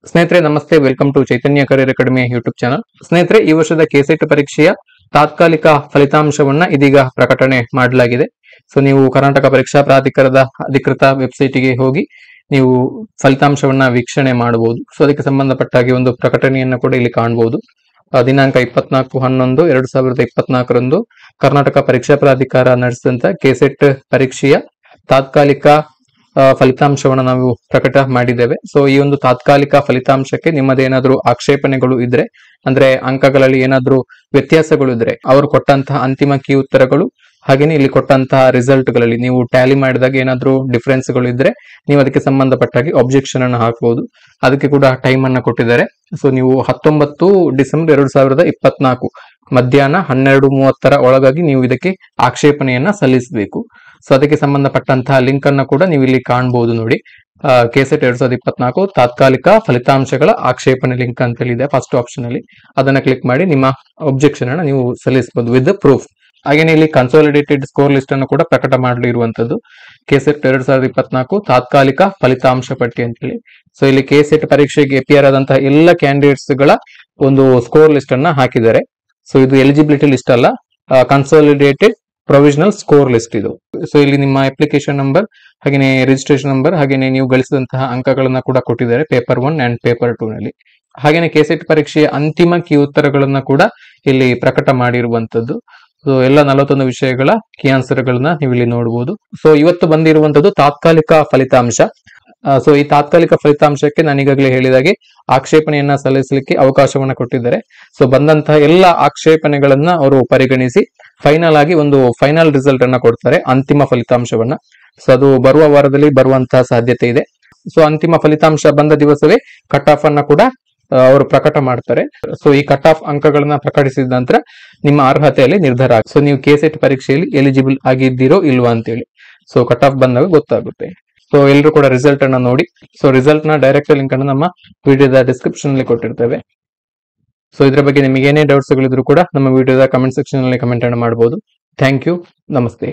ಸ್ನೇಹಿತರೆ ನಮಸ್ತೆ, welcome to Chaitanya career academy YouTube channel. ಸ್ನೇಹಿತರೆ, ಈ ವರ್ಷದ ಕೆಸೆಟ್ ಪರೀಕ್ಷೆಯ ತಾತ್ಕಾಲಿಕ ಫಲಿತಾಂಶವನ್ನ ಇದೀಗ ಪ್ರಕಟಣೆ ಮಾಡಲಾಗಿದೆ. ಸೊ ನೀವು ಕರ್ನಾಟಕ ಪರೀಕ್ಷಾ ಪ್ರಾಧಿಕಾರದ ಅಧಿಕೃತ ವೆಬ್ಸೈಟ್ಗೆ ಹೋಗಿ ನೀವು ಫಲಿತಾಂಶವನ್ನ ವೀಕ್ಷಣೆ ಮಾಡಬಹುದು. ಸೊ ಅದಕ್ಕೆ ಸಂಬಂಧಪಟ್ಟ ಹಾಗೆ ಒಂದು ಪ್ರಕಟಣೆಯನ್ನು ಕೂಡ ಇಲ್ಲಿ ಕಾಣಬಹುದು. ದಿನಾಂಕ 24/11/2024 ಕರ್ನಾಟಕ ಪರೀಕ್ಷಾ ಪ್ರಾಧಿಕಾರ ನಡೆಸಿದಂತ ಕೆಸೆಟ್ ಪರೀಕ್ಷೆಯ ತಾತ್ಕಾಲಿಕ ಫಲಿತಾಂಶವನ್ನು ನಾವು ಪ್ರಕಟ ಮಾಡಿದ್ದೇವೆ. ಸೊ ಈ ಒಂದು ತಾತ್ಕಾಲಿಕ ಫಲಿತಾಂಶಕ್ಕೆ ನಿಮ್ಮದೇನಾದ್ರೂ ಆಕ್ಷೇಪಣೆಗಳು ಇದ್ರೆ, ಅಂದ್ರೆ ಅಂಕಗಳಲ್ಲಿ ಏನಾದ್ರೂ ವ್ಯತ್ಯಾಸಗಳು ಇದ್ರೆ, ಅವರು ಕೊಟ್ಟಂತಹ ಅಂತಿಮ ಕೀ ಉತ್ತರಗಳು ಹಾಗೇನೆ ಇಲ್ಲಿ ಕೊಟ್ಟಂತಹ ರಿಸಲ್ಟ್ ಗಳಲ್ಲಿ ನೀವು ಟ್ಯಾಲಿ ಮಾಡಿದಾಗ ಏನಾದ್ರೂ ಡಿಫರೆನ್ಸ್ ಗಳು ಇದ್ರೆ ನೀವು ಅದಕ್ಕೆ ಸಂಬಂಧಪಟ್ಟಾಗಿ ಅಬ್ಜೆಕ್ಷನ್ ಅನ್ನು ಹಾಕಬಹುದು. ಅದಕ್ಕೆ ಕೂಡ ಟೈಮ್ ಅನ್ನ ಕೊಟ್ಟಿದ್ದಾರೆ. ಸೊ ನೀವು 19 ಡಿಸೆಂಬರ್ 2024 ಮಧ್ಯಾಹ್ನ 12:30 ಒಳಗಾಗಿ ನೀವು ಇದಕ್ಕೆ ಆಕ್ಷೇಪಣೆಯನ್ನ ಸಲ್ಲಿಸಬೇಕು. ಸೊ ಅದಕ್ಕೆ ಸಂಬಂಧಪಟ್ಟಂತಹ ಲಿಂಕ್ ಅನ್ನ ಕೂಡ ನೀವು ಇಲ್ಲಿ ಕಾಣಬಹುದು ನೋಡಿ. ಕೆಸೆಟ್ 2024 ತಾತ್ಕಾಲಿಕ ಫಲಿತಾಂಶಗಳ ಆಕ್ಷೇಪಣೆ ಲಿಂಕ್ ಅಂತ ಹೇಳಿದೆ ಫಸ್ಟ್ ಆಪ್ಷನ್ ಅಲ್ಲಿ. ಅದನ್ನ ಕ್ಲಿಕ್ ಮಾಡಿ ನಿಮ್ಮ ಅಬ್ಜೆಕ್ಷನ್ ಅನ್ನ ನೀವು ಸಲ್ಲಿಸಬಹುದು ವಿತ್ ಪ್ರೂಫ್. ಹಾಗೇನೆ ಇಲ್ಲಿ ಕನ್ಸಾಲಿಡೇಟೆಡ್ ಸ್ಕೋರ್ ಲಿಸ್ಟ್ ಅನ್ನು ಕೂಡ ಪ್ರಕಟ ಮಾಡಲಿರುವಂತದ್ದು ಕೆಸೆಟ್ 2024 ತಾತ್ಕಾಲಿಕ ಫಲಿತಾಂಶ ಪಟ್ಟಿ ಅಂತ ಹೇಳಿ. ಸೊ ಇಲ್ಲಿ ಕೆಸೆಟ್ ಪರೀಕ್ಷೆಗೆ ಅಪಿಯರ್ ಆದಂತಹ ಎಲ್ಲ ಕ್ಯಾಂಡಿಡೇಟ್ಸ್ ಗಳ ಒಂದು ಸ್ಕೋರ್ ಲಿಸ್ಟ್ ಅನ್ನ ಹಾಕಿದ್ದಾರೆ. ಸೊ ಇದು ಎಲಿಜಿಬಿಲಿಟಿ ಲಿಸ್ಟ್ ಅಲ್ಲ, ಕನ್ಸಾಲಿಡೇಟೆಡ್ ಪ್ರೊವಿಷನಲ್ ಸ್ಕೋರ್ ಲಿಸ್ಟ್ ಇದು. ಸೊ ಇಲ್ಲಿ ನಿಮ್ಮ ಅಪ್ಲಿಕೇಶನ್ ನಂಬರ್ ಹಾಗೇನೆ ರಿಜಿಸ್ಟ್ರೇಷನ್ ನಂಬರ್ ಹಾಗೇನೆ ನೀವು ಗಳಿಸಿದಂತಹ ಅಂಕಗಳನ್ನ ಕೂಡ ಕೊಟ್ಟಿದ್ದಾರೆ ಪೇಪರ್ 1 ಅಂಡ್ ಪೇಪರ್ 2 ನಲ್ಲಿ. ಹಾಗೇನೆ ಕೆಸೆಟ್ ಪರೀಕ್ಷೆಯ ಅಂತಿಮ ಕೀ ಉತ್ತರಗಳನ್ನ ಕೂಡ ಇಲ್ಲಿ ಪ್ರಕಟ ಮಾಡಿರುವಂತದ್ದು. ಸೊ ಎಲ್ಲ 41 ವಿಷಯಗಳ ಕೀ ಆನ್ಸರ್ ಗಳನ್ನ ನೀವು ಇಲ್ಲಿ ನೋಡಬಹುದು. ಸೊ ಇವತ್ತು ಬಂದಿರುವಂತದ್ದು ತಾತ್ಕಾಲಿಕ ಫಲಿತಾಂಶ. ಸೊ ಈ ತಾತ್ಕಾಲಿಕ ಫಲಿತಾಂಶಕ್ಕೆ ನಾನು ಈಗಾಗಲೇ ಹೇಳಿದಾಗೆ ಆಕ್ಷೇಪಣೆಯನ್ನ ಸಲ್ಲಿಸಲಿಕ್ಕೆ ಅವಕಾಶವನ್ನ ಕೊಟ್ಟಿದ್ದಾರೆ. ಸೊ ಬಂದಂತಹ ಎಲ್ಲ ಆಕ್ಷೇಪಣೆಗಳನ್ನ ಅವರು ಪರಿಗಣಿಸಿ ಫೈನಲ್ ಆಗಿ ಒಂದು ಫೈನಲ್ ರಿಸಲ್ಟ್ ಅನ್ನ ಕೊಡ್ತಾರೆ, ಅಂತಿಮ ಫಲಿತಾಂಶವನ್ನ. ಸೊ ಅದು ಬರುವ ವಾರದಲ್ಲಿ ಬರುವಂತಹ ಸಾಧ್ಯತೆ ಇದೆ. ಸೊ ಅಂತಿಮ ಫಲಿತಾಂಶ ಬಂದ ದಿವಸವೇ ಕಟ್ ಆಫ್ ಅನ್ನ ಕೂಡ ಅವರು ಪ್ರಕಟ ಮಾಡ್ತಾರೆ. ಸೊ ಈ ಕಟ್ ಆಫ್ ಅಂಕಗಳನ್ನ ಪ್ರಕಟಿಸಿದ ನಂತರ ನಿಮ್ಮ ಅರ್ಹತೆಯಲ್ಲಿ ನಿರ್ಧಾರ ಆಗುತ್ತೆ. ಸೊ ನೀವು ಕೆಸೆಟ್ ಪರೀಕ್ಷೆಯಲ್ಲಿ ಎಲಿಜಿಬಲ್ ಆಗಿದ್ದೀರೋ ಇಲ್ವಾ ಅಂತೇಳಿ ಸೊ ಕಟ್ ಆಫ್ ಬಂದಾಗ ಗೊತ್ತಾಗುತ್ತೆ. ಸೊ ಎಲ್ಲರೂ ಕೂಡ ರಿಸಲ್ಟ್ ಅನ್ನ ನೋಡಿ. ಸೊ ರಿಸಲ್ಟ್ ನ ಡೈರೆಕ್ಟ್ ಲಿಂಕ್ ಅನ್ನು ನಮ್ಮ ವಿಡಿಯೋದ ಡಿಸ್ಕ್ರಿಪ್ಷನ್ ಅಲ್ಲಿ ಕೊಟ್ಟಿರ್ತೇವೆ. ಸೊ ಇದ್ರ ಬಗ್ಗೆ ನಿಮಗೆ ಏನೇ ಡೌಟ್ಸ್ ಗಳಿದ್ರು ಕೂಡ ನಮ್ಮ ವಿಡಿಯೋದ ಕಮೆಂಟ್ ಸೆಕ್ಷನ್ ಅಲ್ಲಿ ಕಮೆಂಟ್ ಅನ್ನು ಮಾಡಬಹುದು. ಥ್ಯಾಂಕ್ ಯು, ನಮಸ್ತೆ.